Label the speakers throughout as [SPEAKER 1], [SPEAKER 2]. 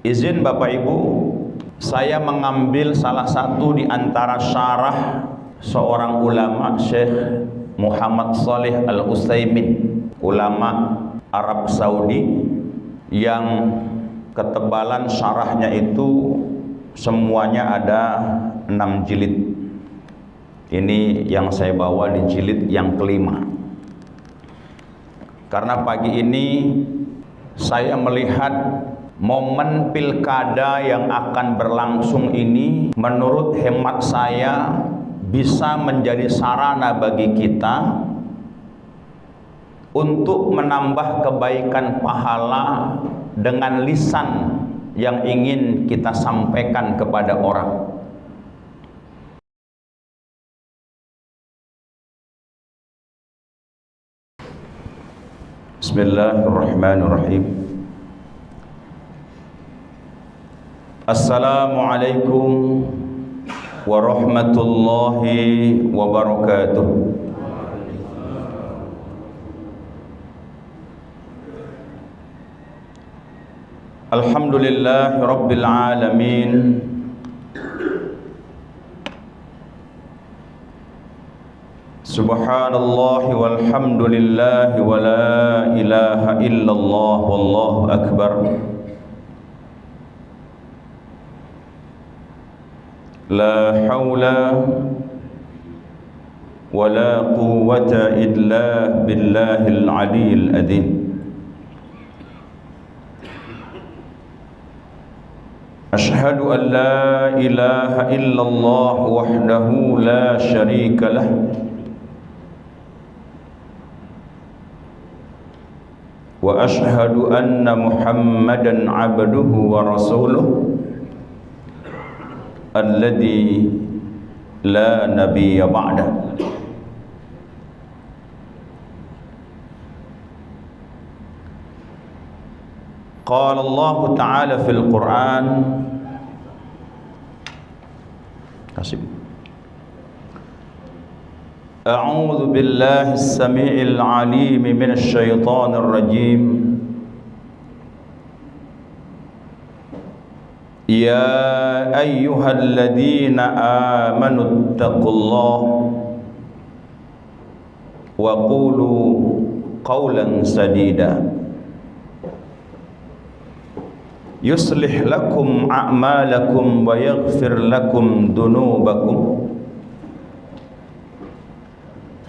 [SPEAKER 1] Izin Bapak Ibu, saya mengambil salah satu di antara syarah seorang ulama, Syekh Muhammad Shalih Al-Utsaimin, ulama Arab Saudi, yang ketebalan syarahnya itu semuanya ada 6 jilid. Ini yang saya bawa di jilid yang kelima. Karena pagi ini saya melihat momen pilkada yang akan berlangsung ini, menurut hemat saya bisa menjadi sarana bagi kita untuk menambah kebaikan pahala dengan lisan yang ingin kita sampaikan kepada orang. Bismillahirrahmanirrahim. Assalamualaikum warahmatullahi wabarakatuh. Alhamdulillahi rabbil alamin. Subhanallah walhamdulillah wa la ilaha illallah wallahu akbar. La hawla wa la quwwata illa billahil aliyyil azim. Ashhadu an la ilaha illallah wahdahu la syarika lah. Wa ashhadu anna Muhammadan abduhu wa rasuluh alladhi la nabiyya ba'da. Qala Allah Ta'ala fil Qur'an, A'udzu billahi as-sami'il 'alim minasy syaithanir rajim. Ya ayyuhalladzina amanu taqullaha wa qulu qawlan sadida yuslih lakum a'malakum wa yaghfir lakum dhunubakum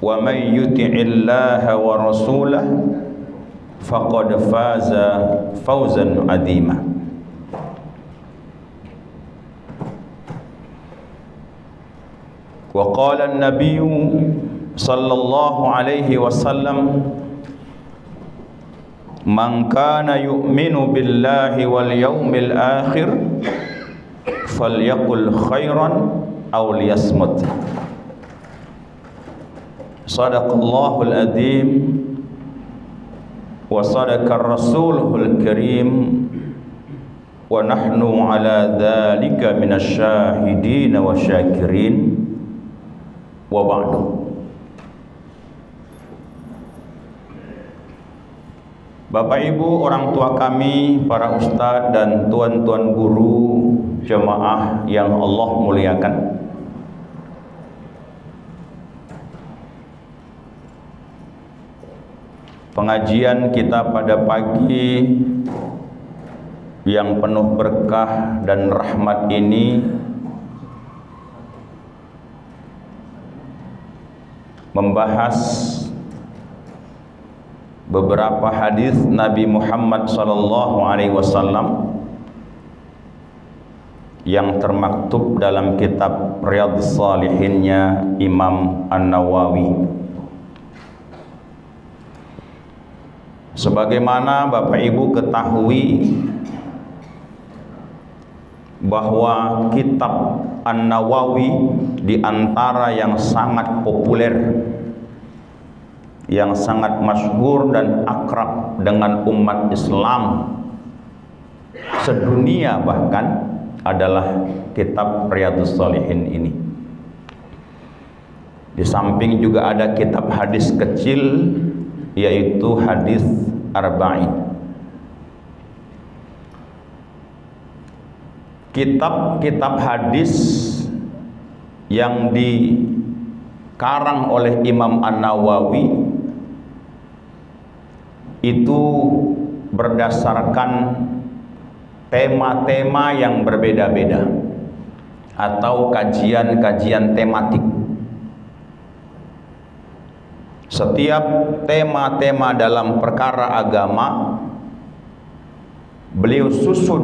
[SPEAKER 1] wa may yuti'illaha wa rasulahu faqad faza fawzan 'azima. Wa qala an-nabiy sallallahu alaihi wasallam, man kana yu'minu billahi wal yawmil akhir falyaqul khairan aw liyasmut. Sadaqallahul azim wa sadaqar rasulul karim wa nahnu ala dzalika minasy syahidin wa syakirin wa ba'du. Bapak Ibu, orang tua kami, para ustadz dan tuan-tuan guru, jemaah yang Allah muliakan. Pengajian kita pada pagi yang penuh berkah dan rahmat ini membahas beberapa hadis Nabi Muhammad SAW yang termaktub dalam kitab Riyadhus Shalihinnya Imam An-Nawawi. Sebagaimana Bapak Ibu ketahui bahwa kitab An-Nawawi di antara yang sangat populer, yang sangat masyhur dan akrab dengan umat Islam sedunia bahkan adalah kitab Riyadhus Shalihin ini. Di samping juga ada kitab hadis kecil, yaitu hadis Arba'in. kitab-kitab hadis yang dikarang oleh Imam An-Nawawi itu berdasarkan tema-tema yang berbeda-beda atau kajian-kajian tematik. Setiap tema-tema dalam perkara agama beliau susun,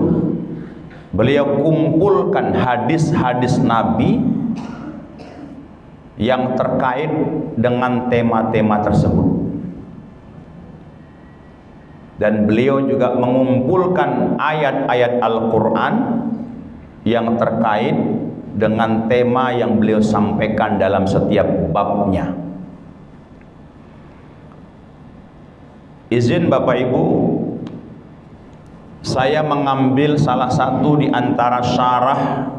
[SPEAKER 1] beliau kumpulkan hadis-hadis Nabi yang terkait dengan tema-tema tersebut. Dan beliau juga mengumpulkan ayat-ayat Al-Quran yang terkait dengan tema yang beliau sampaikan dalam setiap babnya. Izin Bapak Ibu, saya mengambil salah satu di antara syarah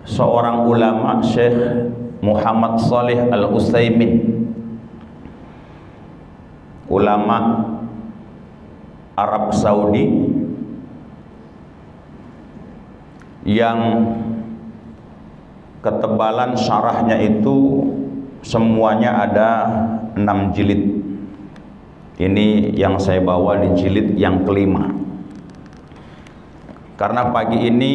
[SPEAKER 1] seorang ulama, Syekh Muhammad Shalih Al-Utsaimin, ulama Arab Saudi, yang ketebalan syarahnya itu semuanya ada 6 jilid. Ini yang saya bawa di jilid yang kelima. Karena pagi ini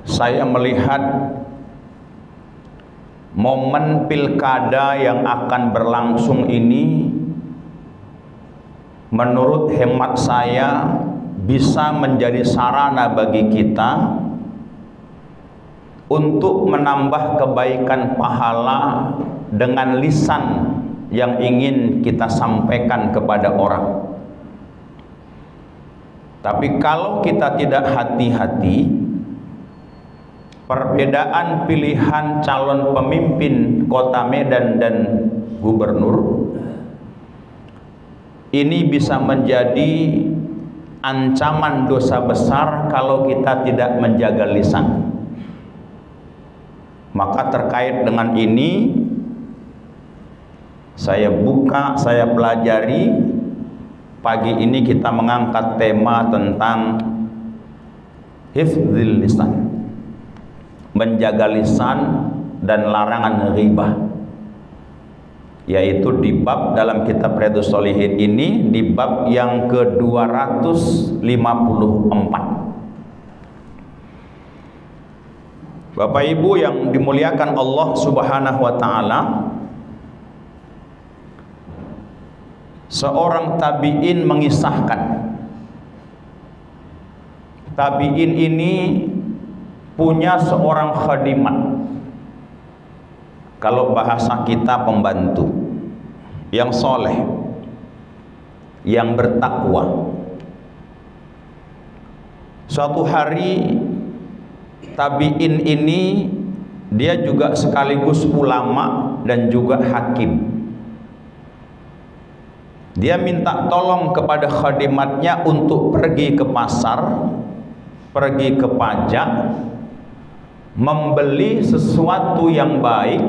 [SPEAKER 1] saya melihat momen pilkada yang akan berlangsung ini, menurut hemat saya bisa menjadi sarana bagi kita untuk menambah kebaikan pahala dengan lisan yang ingin kita sampaikan kepada orang. Tapi kalau kita tidak hati-hati, perbedaan pilihan calon pemimpin kota Medan dan gubernur ini bisa menjadi ancaman dosa besar kalau kita tidak menjaga lisan. Maka terkait dengan ini, saya buka, saya pelajari. Pagi ini kita mengangkat tema tentang hifdzil lisan, menjaga lisan dan larangan ghibah, yaitu di bab dalam kitab Riyadhus Shalihin ini, di bab yang ke-254. Bapak Ibu yang dimuliakan Allah Subhanahu wa taala, seorang tabi'in mengisahkan, tabi'in ini punya seorang khadimat, kalau bahasa kita pembantu, yang soleh, yang bertakwa. Suatu hari tabi'in ini dia juga sekaligus ulama dan juga hakim. Dia minta tolong kepada khadimatnya untuk pergi ke pasar, pergi ke pajak, membeli sesuatu yang baik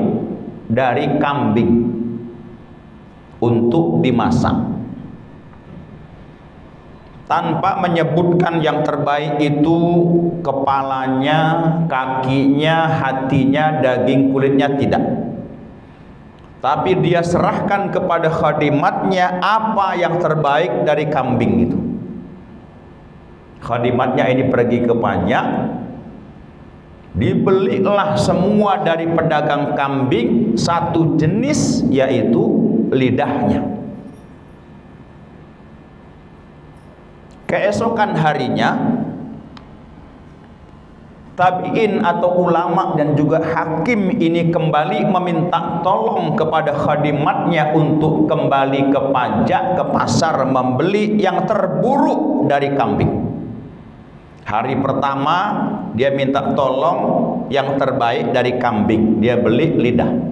[SPEAKER 1] dari kambing untuk dimasak. Tanpa menyebutkan yang terbaik itu kepalanya, kakinya, hatinya, daging kulitnya, tidak. Tapi dia serahkan kepada khadimatnya apa yang terbaik dari kambing itu. Khadimatnya ini pergi ke pajak, dibelilah semua dari pedagang kambing satu jenis, yaitu lidahnya. Keesokan harinya, tabi'in atau ulama dan juga hakim ini kembali meminta tolong kepada khadimatnya untuk kembali ke pajak, ke pasar, membeli yang terburuk dari kambing. Hari pertama dia minta tolong yang terbaik dari kambing, dia beli lidah.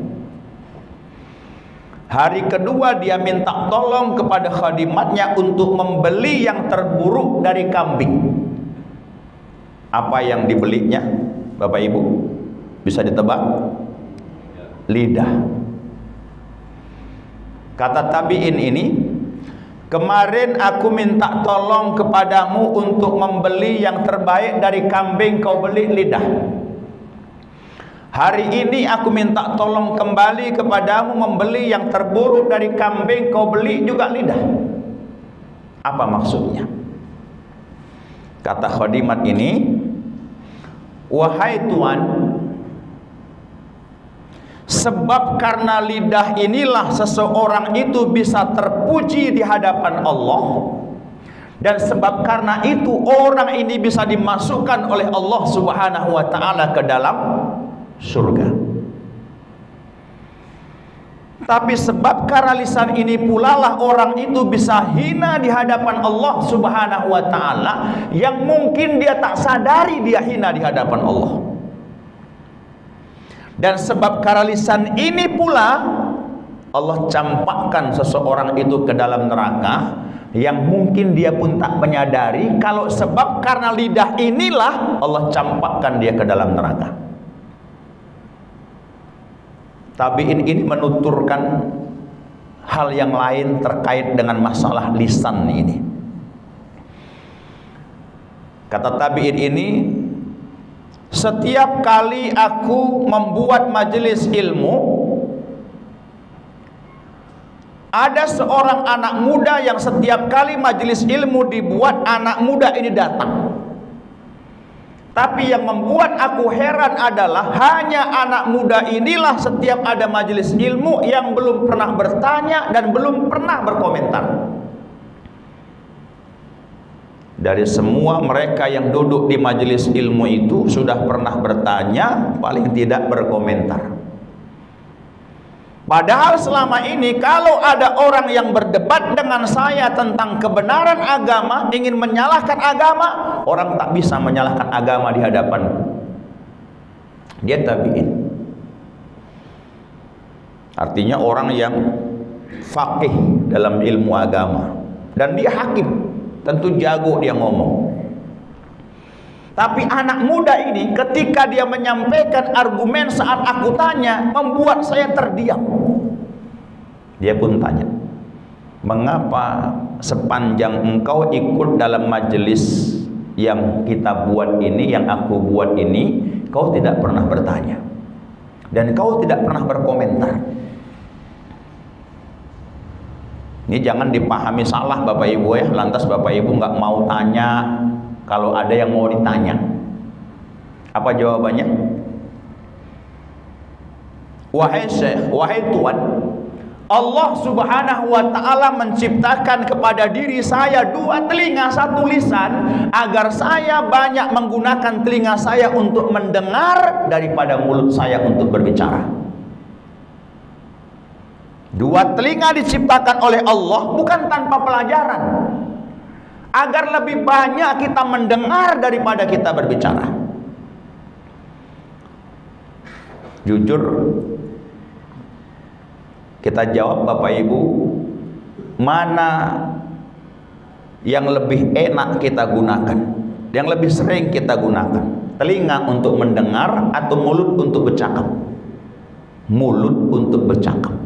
[SPEAKER 1] Hari kedua dia minta tolong kepada khadimatnya untuk membeli yang terburuk dari kambing. Apa yang dibelinya, Bapak Ibu? Bisa ditebak? Lidah. Kata tabi'in ini, kemarin aku minta tolong kepadamu untuk membeli yang terbaik dari kambing, kau beli lidah. Hari ini aku minta tolong kembali kepadamu membeli yang terburuk dari kambing, kau beli juga lidah. Apa maksudnya? Kata khadimat ini, wahai Tuan, sebab karena lidah inilah seseorang itu bisa terpuji di hadapan Allah, dan sebab karena itu orang ini bisa dimasukkan oleh Allah Subhanahu wa ta'ala ke dalam surga. Tapi sebab karena lisan ini pula lah orang itu bisa hina di hadapan Allah Subhanahu wa ta'ala, yang mungkin dia tak sadari dia hina di hadapan Allah. Dan sebab karena lisan ini pula Allah campakkan seseorang itu ke dalam neraka, yang mungkin dia pun tak menyadari kalau sebab karena lidah inilah Allah campakkan dia ke dalam neraka. Tabi'in ini menuturkan hal yang lain terkait dengan masalah lisan ini. Kata tabi'in ini, setiap kali aku membuat majelis ilmu, ada seorang anak muda yang setiap kali majelis ilmu dibuat, anak muda ini datang. Tapi yang membuat aku heran adalah hanya anak muda inilah setiap ada majelis ilmu yang belum pernah bertanya dan belum pernah berkomentar. Dari semua mereka yang duduk di majelis ilmu itu sudah pernah bertanya, paling tidak berkomentar. Padahal selama ini kalau ada orang yang berdebat dengan saya tentang kebenaran agama, ingin menyalahkan agama, orang tak bisa menyalahkan agama di hadapan dia. Tabi'in artinya orang yang faqih dalam ilmu agama, dan dia hakim, tentu jago dia ngomong. Tapi anak muda ini ketika dia menyampaikan argumen saat aku tanya, membuat saya terdiam. Dia pun tanya, mengapa sepanjang engkau ikut dalam majelis yang kita buat ini, yang aku buat ini, kau tidak pernah bertanya dan kau tidak pernah berkomentar? Ini jangan dipahami salah Bapak Ibu ya, lantas Bapak Ibu nggak mau tanya kalau ada yang mau ditanya. Apa jawabannya? Wahai Syekh, wahai Tuan, Allah Subhanahu wa ta'ala menciptakan kepada diri saya dua telinga, satu lisan, agar saya banyak menggunakan telinga saya untuk mendengar daripada mulut saya untuk berbicara. Dua telinga diciptakan oleh Allah bukan tanpa pelajaran, agar lebih banyak kita mendengar daripada kita berbicara. Jujur kita jawab Bapak Ibu, mana yang lebih enak kita gunakan, yang lebih sering kita gunakan? Telinga untuk mendengar atau mulut untuk bercakap? Mulut untuk bercakap.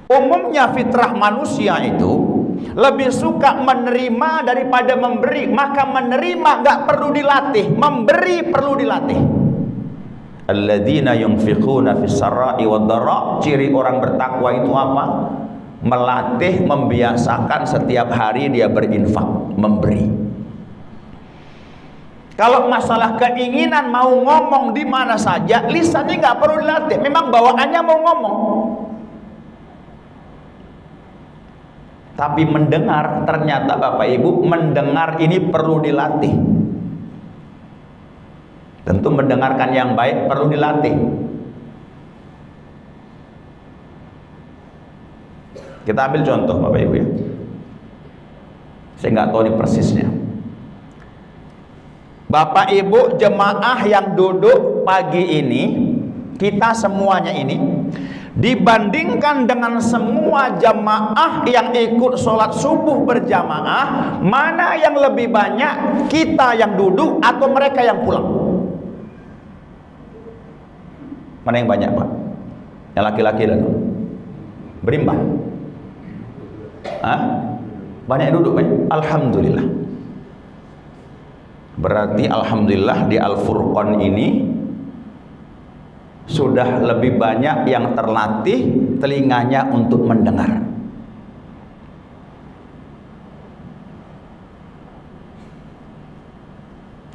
[SPEAKER 1] Umumnya fitrah manusia itu lebih suka menerima daripada memberi. Maka menerima gak perlu dilatih, memberi perlu dilatih. Alladzina yunfiquna fis sarai wad dara. Ciri orang bertakwa itu apa? Melatih, membiasakan setiap hari dia berinfak, memberi. Kalau masalah keinginan mau ngomong di mana saja, lisannya gak perlu dilatih, memang bawaannya mau ngomong. Tapi mendengar, ternyata Bapak Ibu, mendengar ini perlu dilatih. Tentu mendengarkan yang baik perlu dilatih. Kita ambil contoh Bapak Ibu ya. Saya nggak tahu ini persisnya. Bapak Ibu jemaah yang duduk pagi ini, kita semuanya ini, dibandingkan dengan semua jamaah yang ikut sholat subuh berjamaah, mana yang lebih banyak, kita yang duduk atau mereka yang pulang? Mana yang banyak Pak? Yang laki-laki lalu berimbang. Hah? Banyak duduk kan? Alhamdulillah. Berarti alhamdulillah di Al-Furqan ini sudah lebih banyak yang terlatih telinganya untuk mendengar.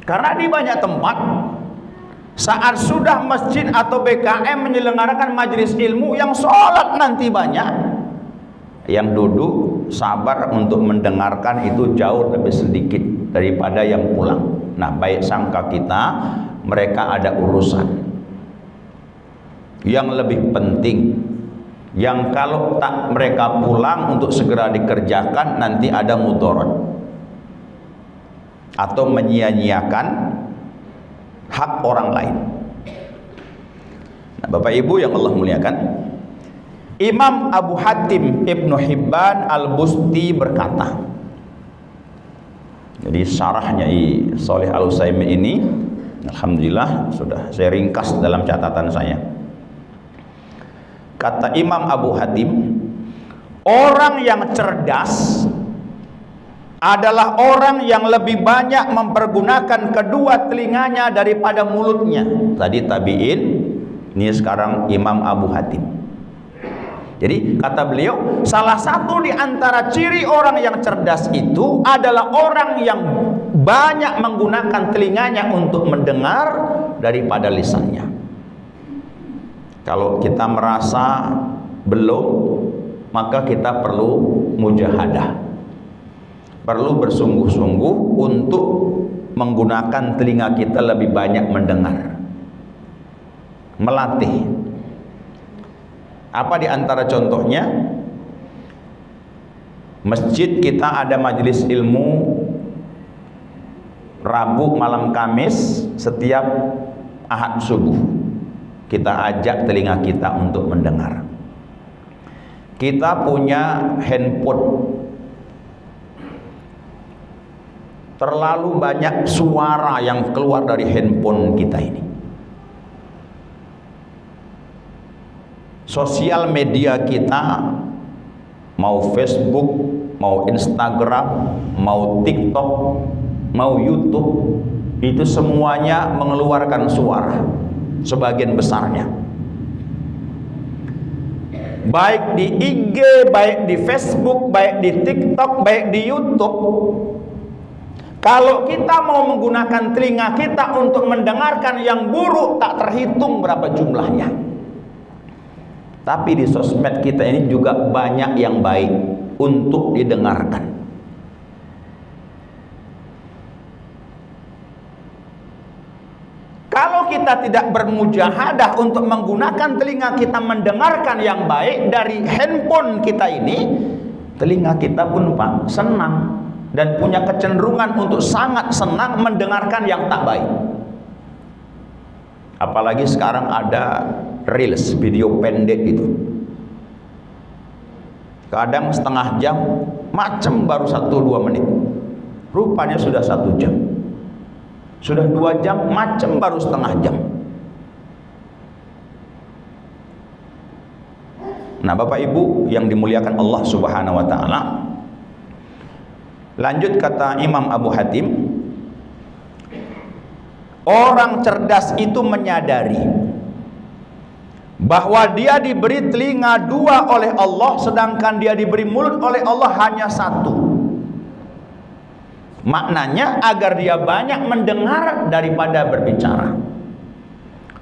[SPEAKER 1] Karena di banyak tempat saat sudah masjid atau BKM menyelenggarakan majelis ilmu, yang sholat nanti banyak, yang duduk sabar untuk mendengarkan itu jauh lebih sedikit daripada yang pulang. Nah, baik sangka kita mereka ada urusan yang lebih penting, yang kalau tak mereka pulang untuk segera dikerjakan nanti ada mudarat atau menyia-nyiakan hak orang lain. Nah, Bapak Ibu yang Allah muliakan, Imam Abu Hatim Ibnu Hibban Al-Busti berkata, jadi syarahnya Shalih Al-Utsaimin ini alhamdulillah sudah saya ringkas dalam catatan saya. Kata Imam Abu Hatim, orang yang cerdas adalah orang yang lebih banyak mempergunakan kedua telinganya daripada mulutnya. Tadi tabi'in, ini sekarang Imam Abu Hatim. Jadi kata beliau, salah satu di antara ciri orang yang cerdas itu adalah orang yang banyak menggunakan telinganya untuk mendengar daripada lisannya. Kalau kita merasa belum, maka kita perlu mujahadah, perlu bersungguh-sungguh untuk menggunakan telinga kita lebih banyak mendengar, melatih. Apa di antara contohnya? Masjid kita ada majelis ilmu Rabu malam Kamis setiap Ahad subuh. Kita ajak telinga kita untuk mendengar. Kita punya handphone, terlalu banyak suara yang keluar dari handphone kita ini. Sosial media kita, mau Facebook, mau Instagram, mau TikTok, mau YouTube, itu semuanya mengeluarkan suara, sebagian besarnya. Baik di IG, baik di Facebook, baik di TikTok, baik di YouTube. Kalau kita mau menggunakan telinga kita untuk mendengarkan yang buruk, tak terhitung berapa jumlahnya. Tapi di sosmed kita ini juga banyak yang baik untuk didengarkan. Kalau kita tidak bermujahadah untuk menggunakan telinga kita mendengarkan yang baik dari handphone kita ini, telinga kita pun Pak senang dan punya kecenderungan untuk sangat senang mendengarkan yang tak baik. Apalagi sekarang ada reels, video pendek itu. Kadang setengah jam, macam baru 1-2 menit. Rupanya sudah 1 jam. Sudah 2 jam, macam baru setengah jam. Nah, Bapak Ibu yang dimuliakan Allah Subhanahu wa taala. Lanjut kata Imam Abu Hatim, orang cerdas itu menyadari bahwa dia diberi telinga 2 oleh Allah, sedangkan dia diberi mulut oleh Allah hanya 1. Maknanya agar dia banyak mendengar daripada berbicara.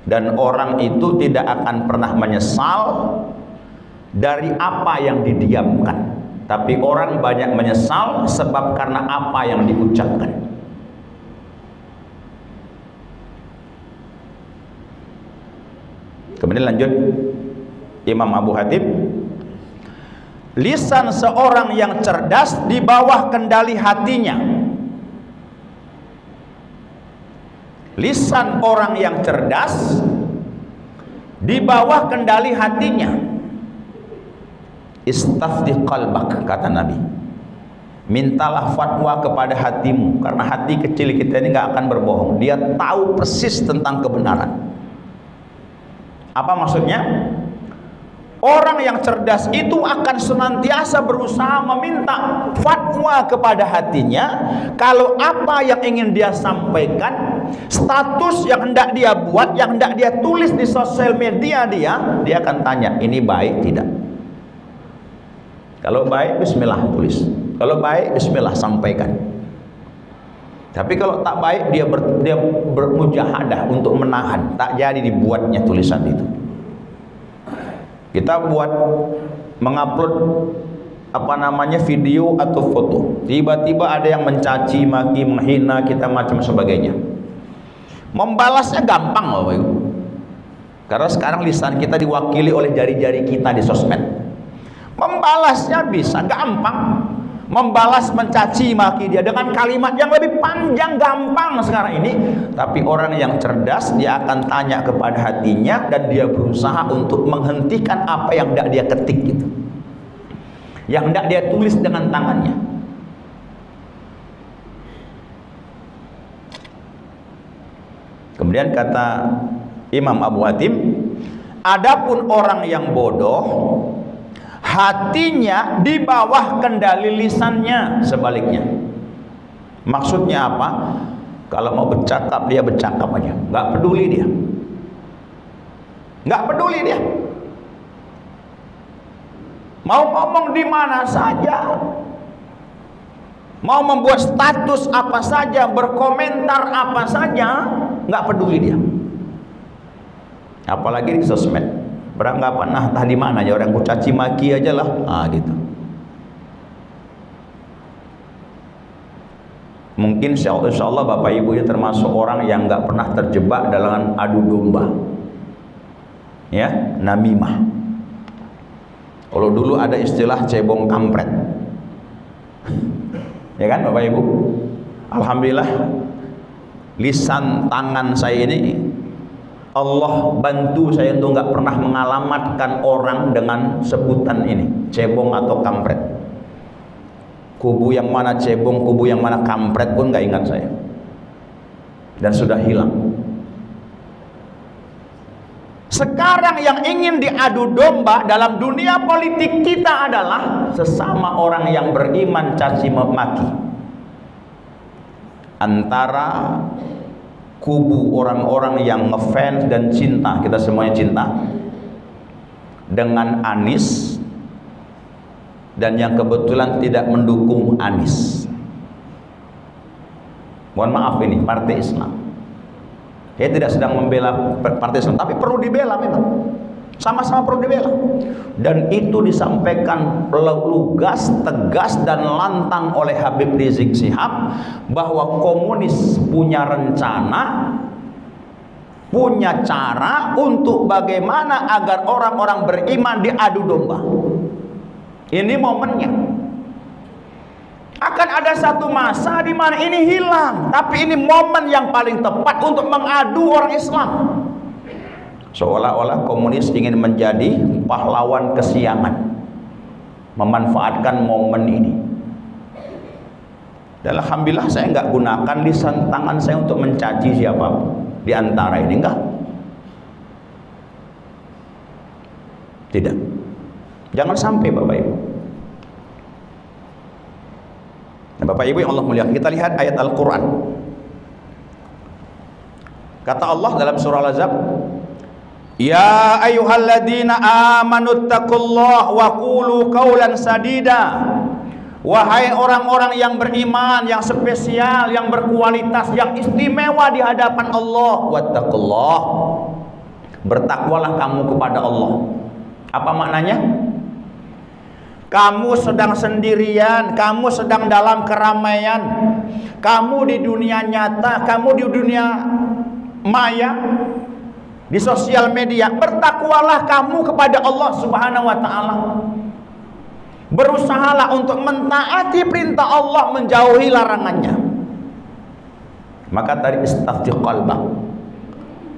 [SPEAKER 1] Dan orang itu tidak akan pernah menyesal dari apa yang didiamkan, tapi orang banyak menyesal sebab karena apa yang diucapkan. Kemudian lanjut Imam Abu Hatim, lisan seorang yang cerdas di bawah kendali hatinya. Lisan orang yang cerdas di bawah kendali hatinya. Istafti qalbak, kata Nabi. Mintalah fatwa kepada hatimu, karena hati kecil kita ini gak akan berbohong. Dia tahu persis tentang kebenaran. Apa maksudnya? Orang yang cerdas itu akan senantiasa berusaha meminta fatwa kepada hatinya. Kalau apa yang ingin dia sampaikan, status yang hendak dia buat, yang hendak dia tulis di sosial media dia akan tanya, ini baik tidak? Kalau baik, bismillah tulis. Kalau baik, bismillah sampaikan. Tapi kalau tak baik, dia bermujahadah untuk menahan, tak jadi dibuatnya tulisan itu. Kita mengupload video atau foto, tiba-tiba ada yang mencaci maki, menghina kita macam sebagainya. Membalasnya gampang Bapak Ibu, karena sekarang lisan kita diwakili oleh jari-jari kita di sosmed. Membalasnya bisa gampang. Membalas mencaci maki dia dengan kalimat yang lebih panjang, gampang sekarang ini. Tapi orang yang cerdas, dia akan tanya kepada hatinya dan dia berusaha untuk menghentikan apa yang hendak dia ketik gitu, yang hendak dia tulis dengan tangannya. Kemudian kata Imam Abu Hatim, adapun orang yang bodoh, hatinya di bawah kendali lisannya. Sebaliknya, maksudnya apa? Kalau mau bercakap, dia bercakap aja, nggak peduli dia, nggak peduli dia. Mau ngomong di mana saja, mau membuat status apa saja, berkomentar apa saja, nggak peduli dia. Apalagi di sosmed, beranggapan nah di mana ya orang caci maki aja lah, gitu. Mungkin insya Allah Bapak Ibu ya termasuk orang yang nggak pernah terjebak dalam adu domba, ya, namimah. Kalau dulu ada istilah cebong kampret, ya kan Bapak Ibu. Alhamdulillah lisan tangan saya ini Allah bantu saya untuk nggak pernah mengalamatkan orang dengan sebutan ini, cebong atau kampret. Kubu yang mana cebong, kubu yang mana kampret pun nggak ingat saya, dan sudah hilang. Sekarang yang ingin diadu domba dalam dunia politik kita adalah sesama orang yang beriman caci maki. Antara kubu orang-orang yang ngefans dan cinta, kita semuanya cinta dengan Anies, dan yang kebetulan tidak mendukung Anies. Mohon maaf, ini partai Islam. Saya tidak sedang membela partai Islam, tapi perlu dibela memang. Sama-sama perlu dibela. Dan itu disampaikan lugas, tegas dan lantang oleh Habib Rizik Syihab bahwa komunis punya rencana, punya cara untuk bagaimana agar orang-orang beriman diadu domba. Ini momennya. Akan ada satu masa di mana ini hilang, tapi ini momen yang paling tepat untuk mengadu orang Islam. Seolah-olah komunis ingin menjadi pahlawan kesiangan, memanfaatkan momen ini. Dan alhamdulillah saya nggak gunakan lisan tangan saya untuk mencaci siapapun di antara ini, enggak. Tidak. Jangan sampai Bapak Ibu. Nah, Bapak Ibu yang Allah muliakan, kita lihat ayat Al-Quran. Kata Allah dalam surah Al-Ahzab, ya ayyuhalladzina amanu taqullaha wa qulu qawlan sadida. Wahai orang-orang yang beriman, yang spesial, yang berkualitas, yang istimewa di hadapan Allah, wattaqullah, bertakwalah kamu kepada Allah. Apa maknanya? Kamu sedang sendirian, kamu sedang dalam keramaian, kamu di dunia nyata, kamu di dunia maya, di sosial media, bertakwalah kamu kepada Allah Subhanahu wa ta'ala. Berusahalah untuk mentaati perintah Allah, menjauhi larangannya. Maka tadi istafti qalbak,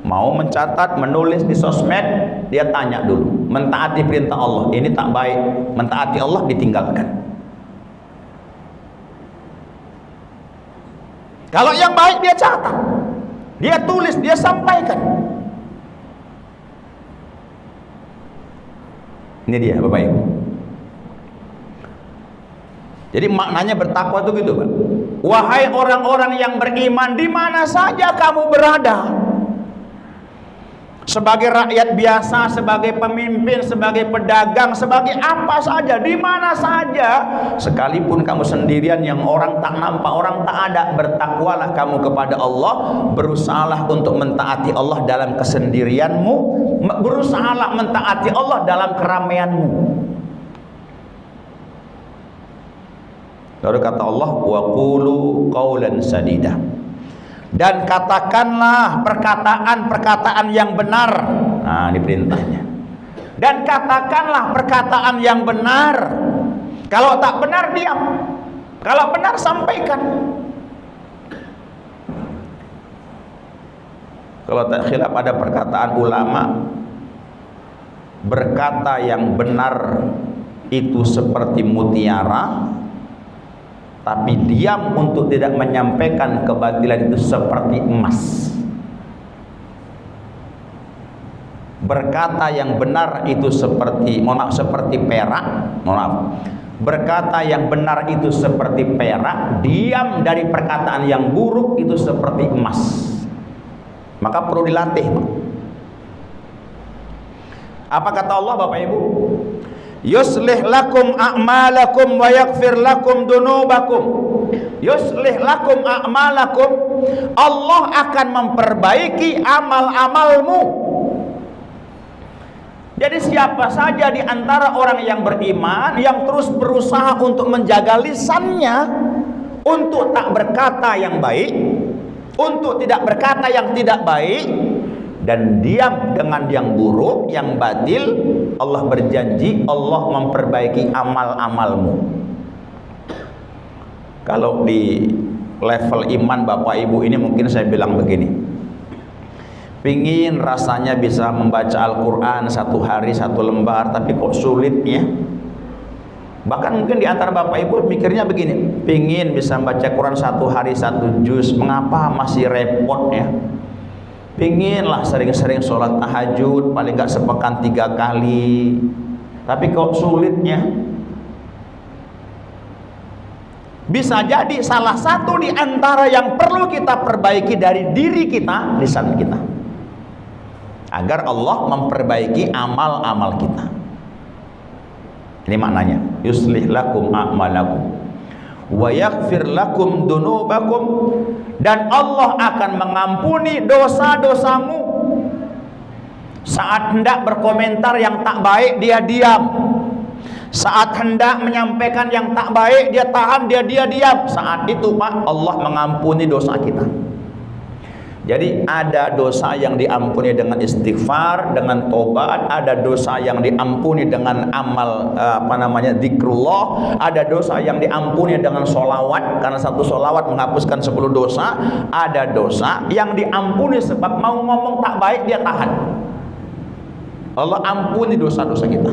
[SPEAKER 1] mau mencatat, menulis di sosmed, dia tanya dulu, mentaati perintah Allah ini tak baik, mentaati Allah ditinggalkan. Kalau yang baik dia catat, dia tulis, dia sampaikan. Ini dia Bapak Ibu. Jadi maknanya bertakwa itu gitu, Pak. Wahai orang-orang yang beriman, di mana saja kamu berada, sebagai rakyat biasa, sebagai pemimpin, sebagai pedagang, sebagai apa saja, di mana saja, sekalipun kamu sendirian yang orang tak nampak, orang tak ada, bertakwalah kamu kepada Allah, berusahalah untuk mentaati Allah dalam kesendirianmu, berusahalah mentaati Allah dalam keramaianmu. Lalu kata Allah, wa qulu qawlan sadida, dan katakanlah perkataan-perkataan yang benar. Nah, ini perintahnya. Dan katakanlah perkataan yang benar. Kalau tak benar, diam. Kalau benar, sampaikan. Kalau tak khilaf, ada perkataan ulama, berkata yang benar itu seperti mutiara, tapi diam untuk tidak menyampaikan kebatilan itu seperti emas. Berkata yang benar itu seperti, seperti perak. Berkata yang benar itu seperti perak, diam dari perkataan yang buruk itu seperti emas. Maka perlu dilatih. Apa kata Allah, Bapak Ibu? Yuslih lakum a'malakum wa yaghfir lakum dunubakum. Yuslih lakum a'malakum, Allah akan memperbaiki amal-amalmu. Jadi siapa saja di antara orang yang beriman yang terus berusaha untuk menjaga lisannya, untuk tak berkata yang baik, untuk tidak berkata yang tidak baik, dan diam dengan yang buruk, yang batil, Allah berjanji Allah memperbaiki amal-amalmu. Kalau di level iman Bapak Ibu ini mungkin saya bilang begini, pingin rasanya bisa membaca Al-Quran satu hari satu lembar, tapi kok sulitnya. Bahkan mungkin di antara Bapak Ibu mikirnya begini, pingin bisa membaca Quran satu hari satu juz, mengapa masih repot ya. Pinginlah sering-sering sholat tahajud, paling nggak sepekan 3 kali, tapi kok sulitnya. Bisa jadi salah satu di antara yang perlu kita perbaiki dari diri kita, lisan kita, agar Allah memperbaiki amal-amal kita. Ini maknanya, yuslih lakum a'malakum wa yaghfir lakum dunubakum, dan Allah akan mengampuni dosa-dosamu. Saat hendak berkomentar yang tak baik, dia diam. Saat hendak menyampaikan yang tak baik, dia tahan, dia diam. Saat itu Pak, Allah mengampuni dosa kita. Jadi ada dosa yang diampuni dengan istighfar, dengan tobat, ada dosa yang diampuni dengan amal zikrullah, ada dosa yang diampuni dengan sholawat, karena satu sholawat menghapuskan 10 dosa, ada dosa yang diampuni sebab mau ngomong tak baik dia tahan. Allah ampuni dosa-dosa kita.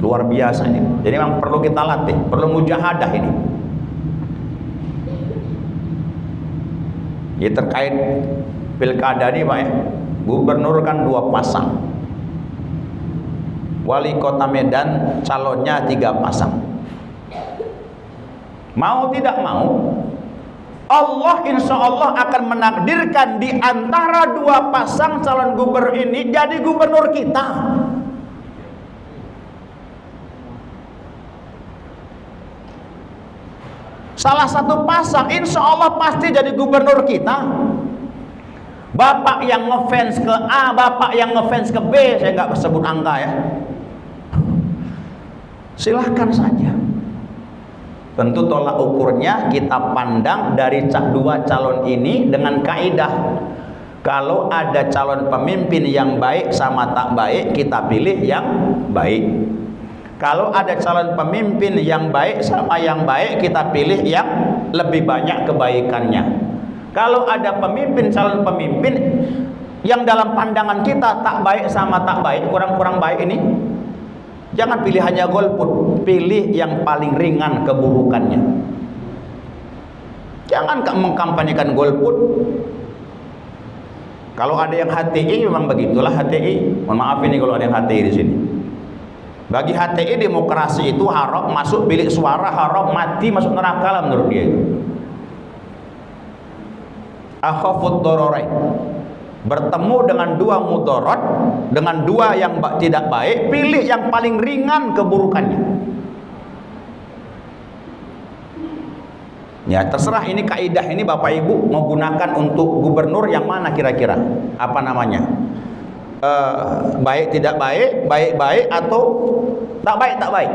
[SPEAKER 1] Luar biasa ini. Jadi memang perlu kita latih, perlu mujahadah ini. Ya, terkait pilkada ini Pak ya, gubernur kan 2 pasang, wali kota Medan calonnya 3 pasang. Mau tidak mau, Allah insya Allah akan menakdirkan di antara 2 pasang calon gubernur ini jadi gubernur kita. Salah satu pasang insya Allah pasti jadi gubernur kita. Bapak yang ngefans ke A, bapak yang ngefans ke B, saya nggak sebut angka ya, silahkan saja. Tentu tolak ukurnya kita pandang dari 2 calon ini dengan kaidah, kalau ada calon pemimpin yang baik sama tak baik, kita pilih yang baik. Kalau ada calon pemimpin yang baik sama yang baik, kita pilih yang lebih banyak kebaikannya. Kalau ada calon pemimpin yang dalam pandangan kita tak baik sama tak baik, kurang-kurang baik ini, jangan pilih hanya golput, pilih yang paling ringan keburukannya. Jangan mengkampanyekan golput. Kalau ada yang HTI memang begitulah HTI. Mohon maaf ini kalau ada yang HTI di sini. Bagi HTI demokrasi itu haram, masuk bilik suara haram, mati masuk neraka lah menurut dia itu. Akhafud dararain, bertemu dengan dua mudarat, dengan dua yang tidak baik, pilih yang paling ringan keburukannya. Ya terserah, ini kaidah ini Bapak Ibu mau gunakan untuk gubernur yang mana kira-kira? Apa namanya? Baik tidak baik, baik-baik atau tak baik tak baik.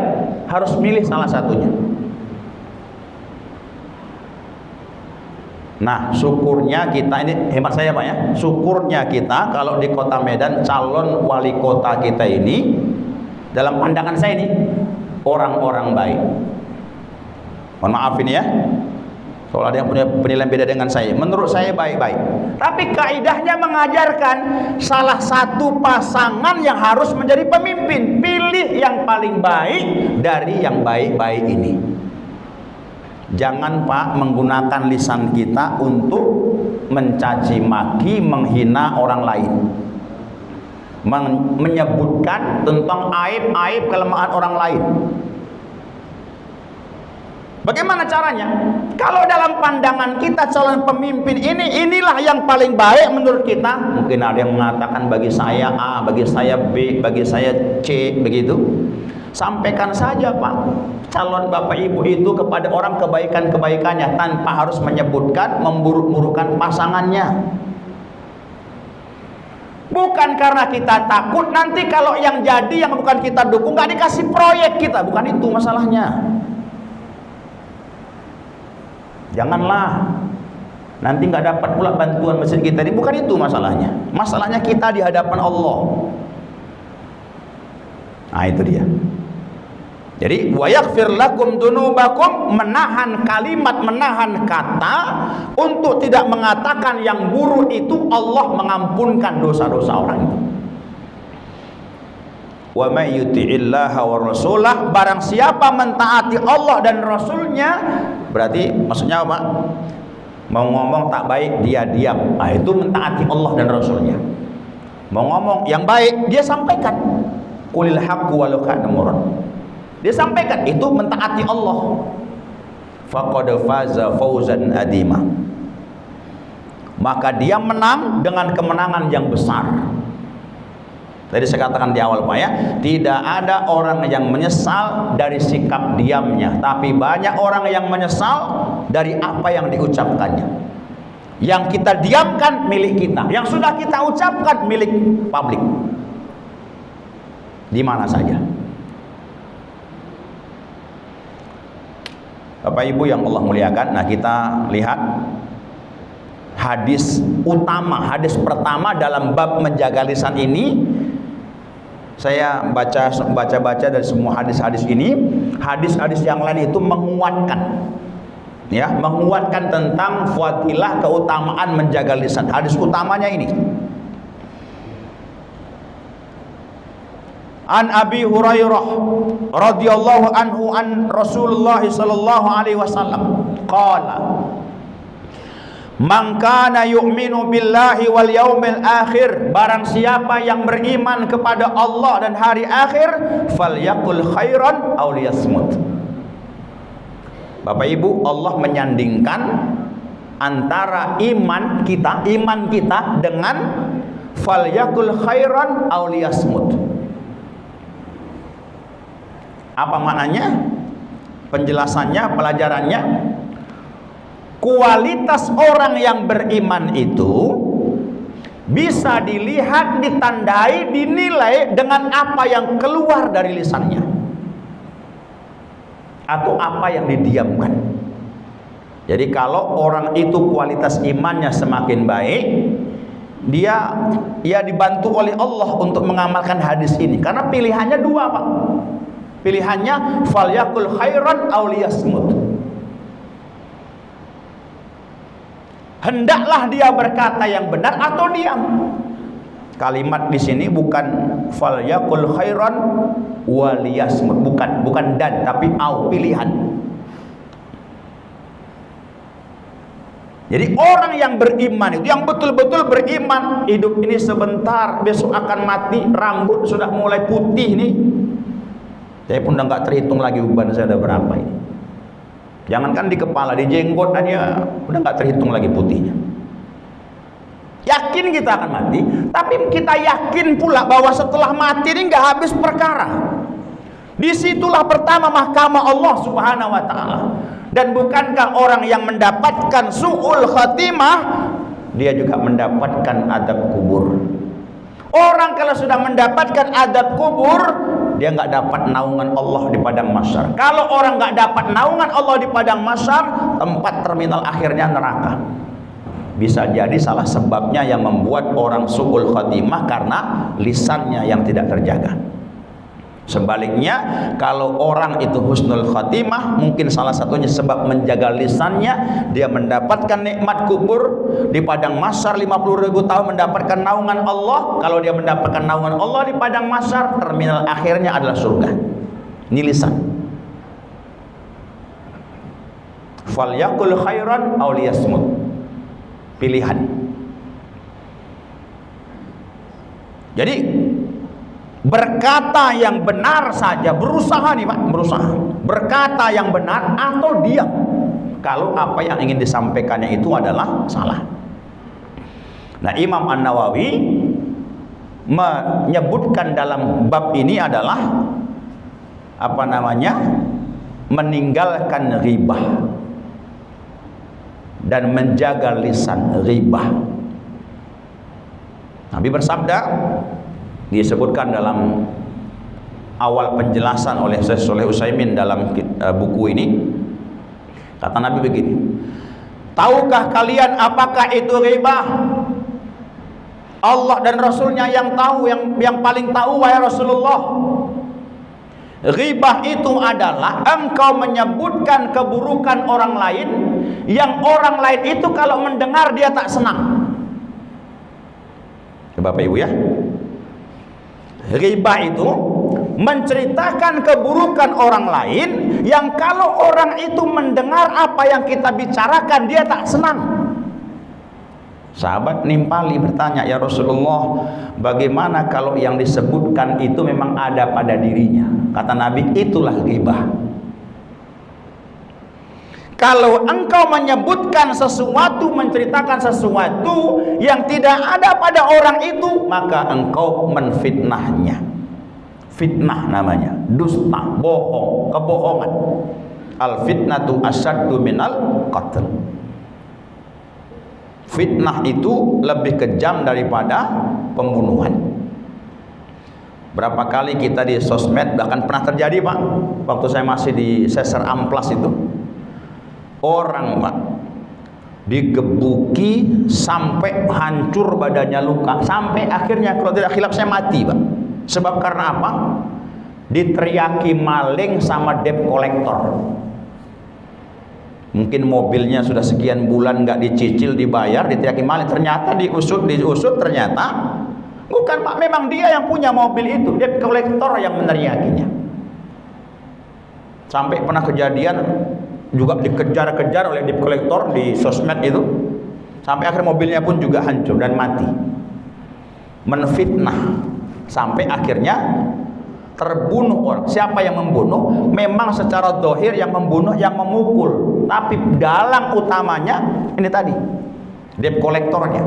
[SPEAKER 1] Harus milih salah satunya. Nah, syukurnya kita, ini hemat saya Pak ya, syukurnya kita kalau di Kota Medan calon wali kota kita ini dalam pandangan saya ini orang-orang baik. Mohon maaf ini ya, soalnya ada yang punya penilaian beda dengan saya. Menurut saya baik-baik, tapi kaidahnya mengajarkan salah satu pasangan yang harus menjadi pemimpin, pilih yang paling baik dari yang baik-baik ini. Jangan Pak menggunakan lisan kita untuk mencaci maki, menghina orang lain, menyebutkan tentang aib-aib kelemahan orang lain. Bagaimana caranya? Kalau dalam pandangan kita calon pemimpin inilah yang paling baik menurut kita. Mungkin ada yang mengatakan bagi saya A, bagi saya B, bagi saya C, begitu. Sampaikan saja Pak calon Bapak Ibu itu kepada orang kebaikan-kebaikannya tanpa harus menyebutkan, memburuk-burukan pasangannya. Bukan karena kita takut nanti kalau yang jadi yang bukan kita dukung nggak dikasih proyek kita, bukan itu masalahnya. Janganlah nanti nggak dapat pula bantuan masjid kita ini, bukan itu masalahnya. Masalahnya kita di hadapan Allah. Nah itu dia. Jadi wa yaghfir lakum dunubakum, menahan kalimat, menahan kata untuk tidak mengatakan yang buruk itu, Allah mengampunkan dosa-dosa orang itu. Wa may yuti'illaha wa rasulah, barang siapa mentaati Allah dan Rasulnya, berarti maksudnya apa? Mau ngomong tak baik dia diam, nah, itu mentaati Allah dan Rasulnya. Mau ngomong yang baik dia sampaikan, qulil haqqu walau kana murran, dia sampaikan, itu mentaati Allah. Faqad faza fawzan adima, maka dia menang dengan kemenangan yang besar. Tadi saya katakan di awal Pak ya, tidak ada orang yang menyesal dari sikap diamnya, tapi banyak orang yang menyesal dari apa yang diucapkannya. Yang kita diamkan milik kita, yang sudah kita ucapkan milik publik, di mana saja. Bapak Ibu yang Allah muliakan, nah kita lihat hadis utama, hadis pertama dalam bab menjaga lisan ini. Saya baca dari semua hadis-hadis ini, hadis-hadis yang lain itu menguatkan, ya, menguatkan tentang fadilah keutamaan menjaga lisan. Hadis utamanya ini. An Abi Hurairah radhiyallahu anhu an Rasulullah sallallahu alaihi wasallam qala man kana yu'minu billahi wal yaumil akhir, barang siapa yang beriman kepada Allah dan hari akhir, falyaqul khairan aw liyasmut. Bapak Ibu, Allah menyandingkan antara iman kita dengan falyaqul khairan aw liyasmut. Apa maknanya? Penjelasannya, pelajarannya, kualitas orang yang beriman itu bisa dilihat, ditandai, dinilai dengan apa yang keluar dari lisannya atau apa yang didiamkan. Jadi kalau orang itu kualitas imannya semakin baik, dia dibantu oleh Allah untuk mengamalkan hadis ini, karena pilihannya dua Pak. Pilihannya falyakul khairan aw liyasmut. Hendaklah dia berkata yang benar atau diam. Kalimat di sini bukan falyakul khairan wa liyasmut, bukan dan, tapi au, pilihan. Jadi orang yang beriman itu, yang betul-betul beriman, hidup ini sebentar, besok akan mati, rambut sudah mulai putih nih, Saya pun udah nggak terhitung lagi uban saya ada berapa ini. Jangankan di kepala, di jenggot aja udah nggak terhitung lagi putihnya. Yakin kita akan mati, tapi kita yakin pula bahwa setelah mati ini nggak habis perkara. Disitulah pertama mahkamah Allah Subhanahu wa Ta'ala. Dan bukankah orang yang mendapatkan su'ul khatimah, dia juga mendapatkan adab kubur. Orang kalau sudah mendapatkan adab kubur, dia nggak dapat naungan Allah di padang mahsyar. Kalau orang nggak dapat naungan Allah di padang mahsyar, tempat terminal akhirnya neraka. Bisa jadi salah sebabnya yang membuat orang su'ul khatimah karena lisannya yang tidak terjaga. Sebaliknya, kalau orang itu husnul khatimah, mungkin salah satunya sebab menjaga lisannya, dia mendapatkan nikmat kubur di padang mahsyar 50.000 tahun mendapatkan naungan Allah. Kalau dia mendapatkan naungan Allah di padang mahsyar, terminal akhirnya adalah surga. Ini lisan. Falyaqul khairan aw liyasmut. Pilihan. Jadi berkata yang benar saja, berusaha nih Pak, berusaha berkata yang benar atau diam kalau apa yang ingin disampaikannya itu adalah salah. Nah, Imam An-Nawawi menyebutkan dalam bab ini adalah apa namanya, meninggalkan ghibah dan menjaga lisan ghibah. Nabi bersabda, disebutkan dalam awal penjelasan oleh Syekh Shalih Utsaimin dalam buku ini, kata Nabi begini, tahukah kalian apakah itu ghibah? Allah dan Rasulnya yang tahu, yang paling tahu wahai Rasulullah. Ghibah itu adalah engkau menyebutkan keburukan orang lain yang orang lain itu kalau mendengar dia tak senang. Bapak Ibu ya, ghibah itu menceritakan keburukan orang lain yang kalau orang itu mendengar apa yang kita bicarakan dia tak senang. Sahabat nimpali bertanya, ya Rasulullah, bagaimana kalau yang disebutkan itu memang ada pada dirinya? Kata Nabi, itulah ghibah. Kalau engkau menyebutkan sesuatu, menceritakan sesuatu yang tidak ada pada orang itu, maka engkau menfitnahnya. Fitnah namanya, dusta, bohong, kebohongan. Al fitnatu asyaddu minal qatl. Fitnah itu lebih kejam daripada pembunuhan. Berapa kali kita di sosmed, bahkan pernah terjadi Pak, waktu saya masih di Seser Amplas itu, orang Pak digebuki sampai hancur badannya, luka, sampai akhirnya kalau tidak khilaf saya mati Pak. Sebab karena apa? Diteriaki maling sama debt collector. Mungkin mobilnya sudah sekian bulan nggak dicicil, dibayar, diteriaki maling. Ternyata diusut ternyata bukan Pak, memang dia yang punya mobil itu, debt collector yang meneriakinya. Sampai pernah kejadian juga dikejar-kejar oleh debt collector di sosmed itu, sampai akhir mobilnya pun juga hancur dan mati. Menfitnah sampai akhirnya terbunuh orang. Siapa yang membunuh? Memang secara zahir yang membunuh yang memukul, tapi dalang utamanya ini tadi, debt kolektornya.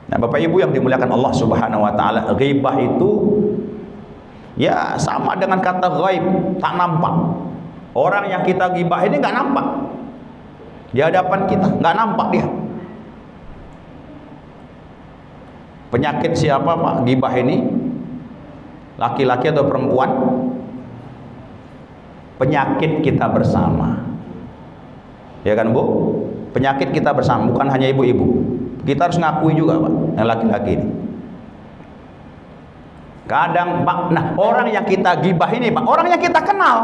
[SPEAKER 1] Nah, Bapak Ibu yang dimuliakan Allah Subhanahu wa taala, ghibah itu ya sama dengan kata ghaib, tak nampak. Orang yang kita ghibah ini nggak nampak di hadapan kita, nggak nampak dia. Penyakit siapa Pak ghibah ini? Laki-laki atau perempuan? Penyakit kita bersama. Ya kan Bu? Penyakit kita bersama, bukan hanya ibu-ibu. Kita harus ngakui juga Pak, yang laki-laki ini. Kadang Pak, nah orang yang kita ghibah ini Pak, orang yang kita kenal.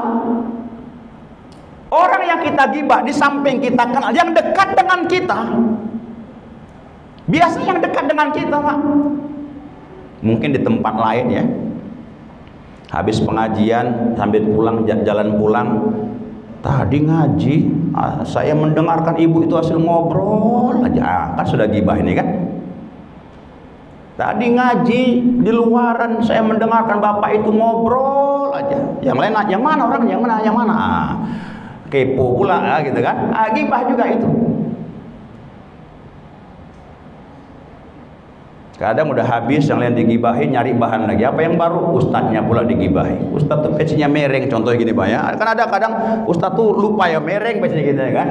[SPEAKER 1] Orang yang kita ghibah di samping kita kenal, yang dekat dengan kita. Biasa yang dekat dengan kita Pak, mungkin di tempat lain ya, habis pengajian sambil pulang, jalan pulang, tadi ngaji saya mendengarkan ibu itu hasil ngobrol aja, kan sudah ghibah ini kan. Tadi ngaji di luaran saya mendengarkan bapak itu ngobrol aja. Yang lain yang mana orang, yang mana. Kepo pula gitu kan. Gibah juga itu. Kadang udah habis yang lain digibahi, nyari bahan lagi. Apa yang baru? Ustadznya pula digibahi. Ustadz tuh pecinya mereng, contohnya gini Pak ya. Kan ada kadang ustadz tuh lupa ya mereng pecinya gitu ya kan.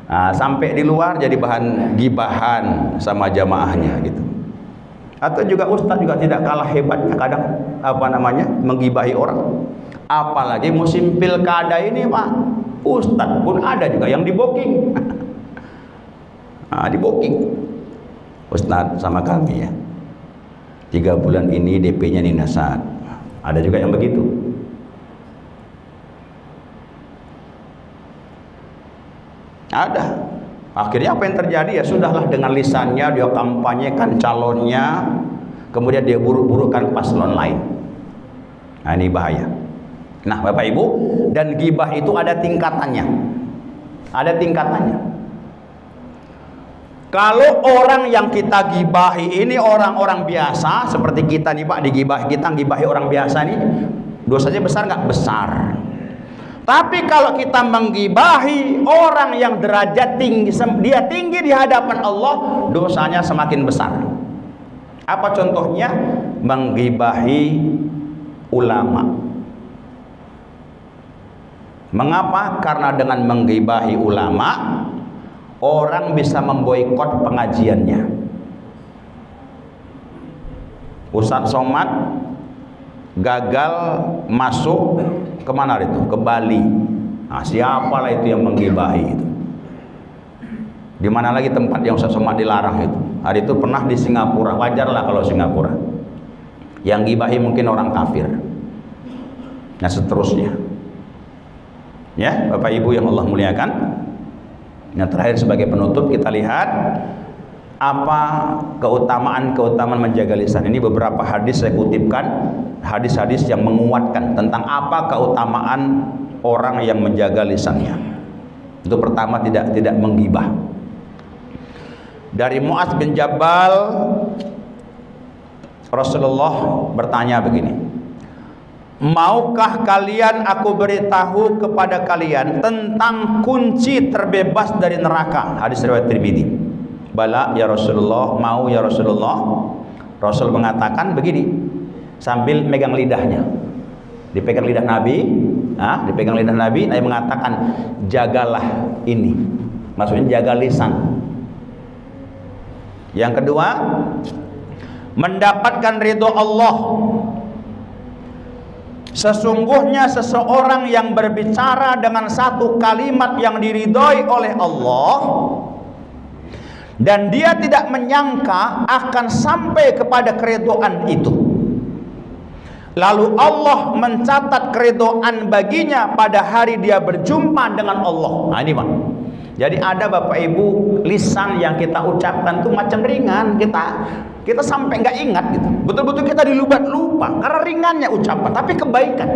[SPEAKER 1] Nah, sampai di luar jadi bahan gibahan sama jamaahnya gitu. Atau juga ustadz juga tidak kalah hebatnya kadang menggibahi orang. Apalagi musim pilkada ini Pak, ustadz pun ada juga yang diboking. Diboking ustadz sama kami ya, 3 bulan ini DP-nya ninasat. Ada juga yang begitu. Ada. Akhirnya apa yang terjadi? Ya sudahlah, dengan lisannya dia kampanyekan calonnya, kemudian dia buruk-burukan paslon lain. Nah, ini bahaya. Nah, Bapak Ibu, dan gibah itu ada tingkatannya. Ada tingkatannya. Kalau orang yang kita gibahi ini orang-orang biasa seperti kita nih Pak, kita gibahi orang biasa nih, dosanya besar nggak? Besar. Tapi kalau kita menggibahi orang yang derajat tinggi, dia tinggi di hadapan Allah, dosanya semakin besar. Apa contohnya? Menggibahi ulama. Mengapa? Karena dengan menggibahi ulama, orang bisa memboikot pengajiannya. Ustadz Somad gagal masuk kemana itu? Ke Bali. Nah, siapalah itu yang menggibahi itu? Di mana lagi tempat yang Ustadz Somad dilarang itu? Hari itu pernah di Singapura. Wajarlah kalau Singapura. Yang gibahi mungkin orang kafir. Nah, seterusnya. Ya, Bapak Ibu yang Allah muliakan. Yang terakhir sebagai penutup, kita lihat apa keutamaan menjaga lisan. Ini beberapa hadis saya kutipkan, hadis-hadis yang menguatkan tentang apa keutamaan orang yang menjaga lisannya. Itu pertama, tidak menggibah. Dari Mu'adz bin Jabal, Rasulullah bertanya begini, maukah kalian aku beritahu kepada kalian tentang kunci terbebas dari neraka? Hadis riwayat Tirmidzi. Bala ya Rasulullah, mau ya Rasulullah. Rasul mengatakan begini sambil megang lidahnya. Dipegang lidah Nabi, dipegang lidah Nabi, Nabi mengatakan jagalah ini. Maksudnya jaga lisan. Yang kedua, mendapatkan ridho Allah. Sesungguhnya seseorang yang berbicara dengan satu kalimat yang diridhoi oleh Allah dan dia tidak menyangka akan sampai kepada keridhaan itu, lalu Allah mencatat keridhaan baginya pada hari dia berjumpa dengan Allah. Nah, ini Pak. Jadi ada Bapak Ibu, lisan yang kita ucapkan itu macam ringan, kita sampai nggak ingat gitu. Betul-betul kita dilubat lupa karena ringannya ucapan, tapi kebaikan.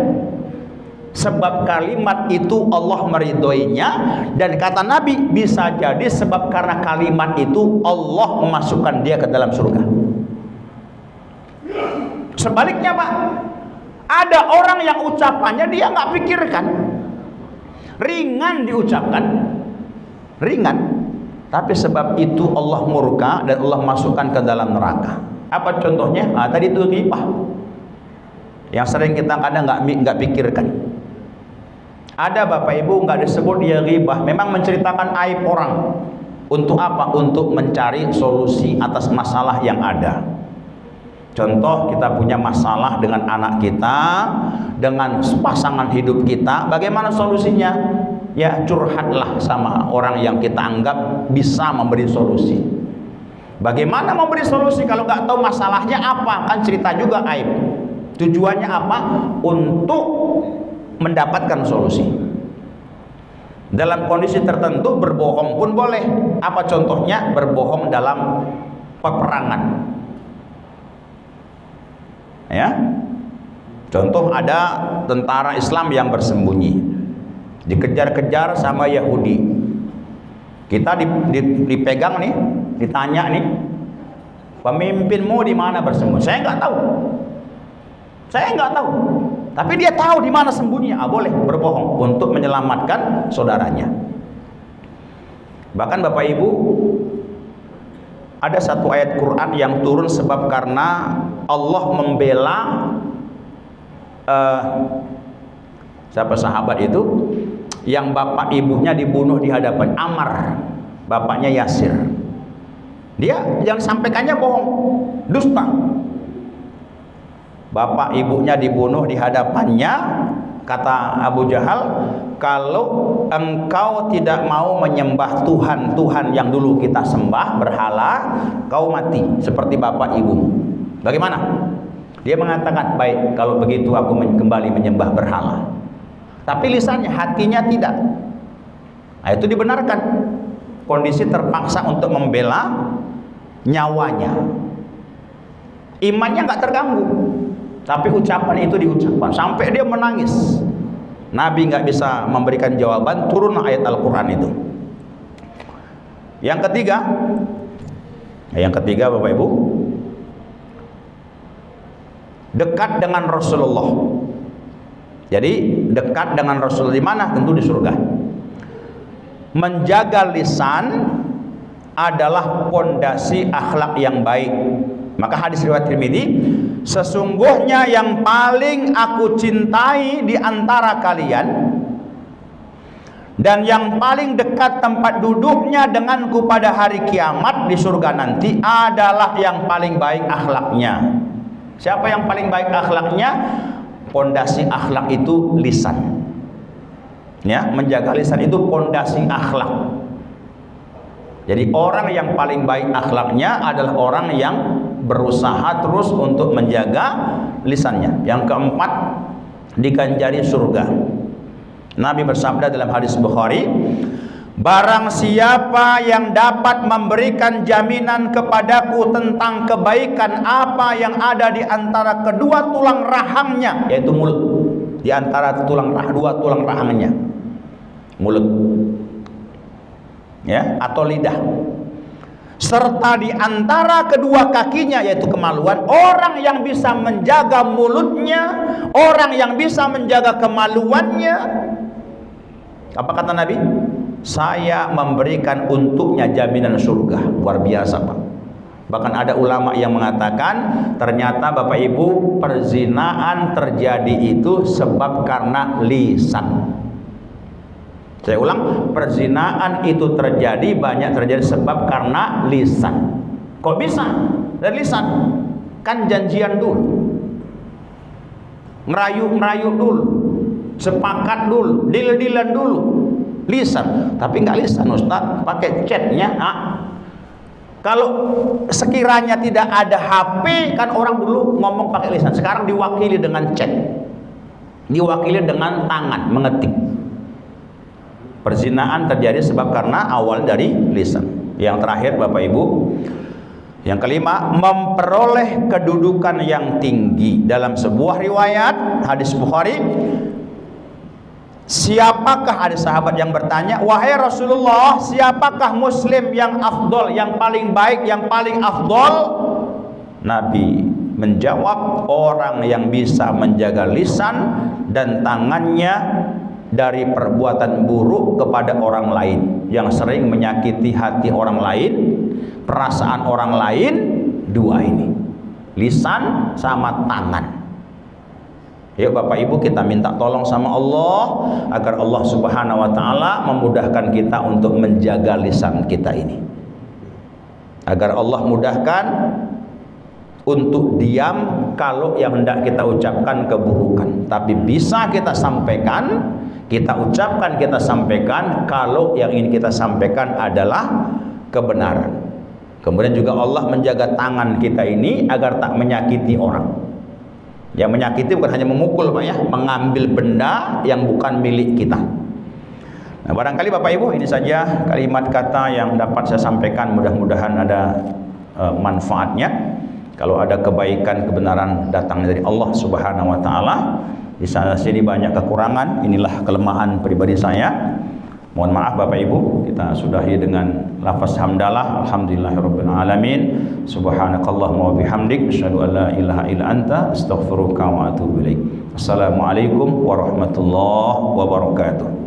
[SPEAKER 1] Sebab kalimat itu Allah meridhoinya, dan kata Nabi bisa jadi sebab karena kalimat itu Allah memasukkan dia ke dalam surga. Sebaliknya Pak, ada orang yang ucapannya dia nggak pikirkan, ringan diucapkan, ringan, tapi sebab itu Allah murka dan Allah masukkan ke dalam neraka. Apa contohnya? Tadi itu ghibah yang sering kita kadang nggak pikirkan. Ada Bapak Ibu nggak disebut dia ghibah, memang menceritakan aib orang. Untuk apa? Untuk mencari solusi atas masalah yang ada. Contoh, kita punya masalah dengan anak kita, dengan pasangan hidup kita, bagaimana solusinya? Ya curhatlah sama orang yang kita anggap bisa memberi solusi. Bagaimana memberi solusi kalau nggak tahu masalahnya apa? Kan cerita juga aib. Tujuannya apa? Untuk mendapatkan solusi. Dalam kondisi tertentu berbohong pun boleh. Apa contohnya? Berbohong dalam peperangan. Ya. Contoh, ada tentara Islam yang bersembunyi, dikejar-kejar sama Yahudi. Kita dipegang nih, ditanya nih, Pemimpinmu di mana bersembunyi? Saya nggak tahu. Saya nggak tahu. Tapi dia tahu di mana sembunyinya. Boleh berbohong untuk menyelamatkan saudaranya. Bahkan Bapak Ibu, ada satu ayat Quran yang turun sebab karena Allah membela siapa sahabat itu yang bapak ibunya dibunuh di hadapan Ammar, bapaknya Yasir. Dia yang sampaikannya bohong, dusta. Bapak ibunya dibunuh di hadapannya. Kata Abu Jahal, kalau engkau tidak mau menyembah Tuhan yang dulu kita sembah, berhala, kau mati seperti bapak ibumu. Bagaimana? Dia mengatakan, baik, kalau begitu aku kembali menyembah berhala. Tapi lisannya, hatinya tidak. Nah, itu dibenarkan. Kondisi terpaksa untuk membela nyawanya. Imannya nggak terganggu, tapi ucapan itu diucapkan sampai dia menangis. Nabi nggak bisa memberikan jawaban, turun ayat Al-Quran itu. Yang ketiga Bapak Ibu, dekat dengan Rasulullah. Jadi dekat dengan Rasul di mana? Tentu di surga. Menjaga lisan adalah pondasi akhlak yang baik. Maka hadis riwayat Tirmidzi, sesungguhnya yang paling aku cintai di antara kalian dan yang paling dekat tempat duduknya denganku pada hari kiamat di surga nanti adalah yang paling baik akhlaknya. Siapa yang paling baik akhlaknya? Pondasi akhlak itu lisan. Ya, menjaga lisan itu pondasi akhlak. Jadi orang yang paling baik akhlaknya adalah orang yang berusaha terus untuk menjaga lisannya. Yang keempat, diganjari surga. Nabi bersabda dalam hadis Bukhari, barang siapa yang dapat memberikan jaminan kepadaku tentang kebaikan apa yang ada di antara kedua tulang rahangnya, yaitu mulut, di antara dua tulang rahangnya, mulut, ya, atau lidah, serta di antara kedua kakinya, yaitu kemaluan. Orang yang bisa menjaga mulutnya, orang yang bisa menjaga kemaluannya, apa kata Nabi? Saya memberikan untuknya jaminan surga. Luar biasa, Pak. Bahkan ada ulama yang mengatakan ternyata Bapak Ibu, perzinaan terjadi itu sebab karena lisan. Saya ulang, perzinaan itu banyak terjadi sebab karena lisan. Kok bisa? Dari lisan. Kan janjian dulu, ngerayu-ngerayu dulu, sepakat dulu, deal-dealan dulu, lisan. Tapi nggak lisan, Ustaz, pakai chatnya. Kalau sekiranya tidak ada HP, kan orang dulu ngomong pakai lisan. Sekarang diwakili dengan chat, diwakili dengan tangan mengetik. Perzinaan terjadi sebab karena awal dari lisan. Yang terakhir Bapak Ibu, yang kelima, memperoleh kedudukan yang tinggi. Dalam sebuah riwayat hadis Bukhari, siapakah, ada sahabat yang bertanya, wahai Rasulullah, siapakah muslim yang afdol, yang paling baik, yang paling afdol? Nabi menjawab, orang yang bisa menjaga lisan dan tangannya dari perbuatan buruk kepada orang lain, yang sering menyakiti hati orang lain, perasaan orang lain. Dua ini, lisan sama tangan. Yuk Bapak Ibu, kita minta tolong sama Allah agar Allah Subhanahu wa taala memudahkan kita untuk menjaga lisan kita ini. Agar Allah mudahkan untuk diam kalau yang hendak kita ucapkan keburukan, tapi bisa kita sampaikan, kita ucapkan, kita sampaikan kalau yang ingin kita sampaikan adalah kebenaran. Kemudian juga Allah menjaga tangan kita ini agar tak menyakiti orang. Yang menyakiti bukan hanya memukul, Pak, ya, mengambil benda yang bukan milik kita. Nah, barangkali Bapak Ibu, ini saja kalimat kata yang dapat saya sampaikan. Mudah-mudahan ada manfaatnya. Kalau ada kebaikan, kebenaran datang dari Allah Subhanahu wa taala. Di sana sini banyak kekurangan, inilah kelemahan pribadi saya. Mohon maaf Bapak Ibu, kita sudahi dengan lafaz hamdalah. Alhamdulillahirabbil alamin. Subhanakallahumma wa bihamdik asyhadu an la ilaha illa anta astaghfiruka wa atubu ilaik. Assalamualaikum warahmatullahi wabarakatuh.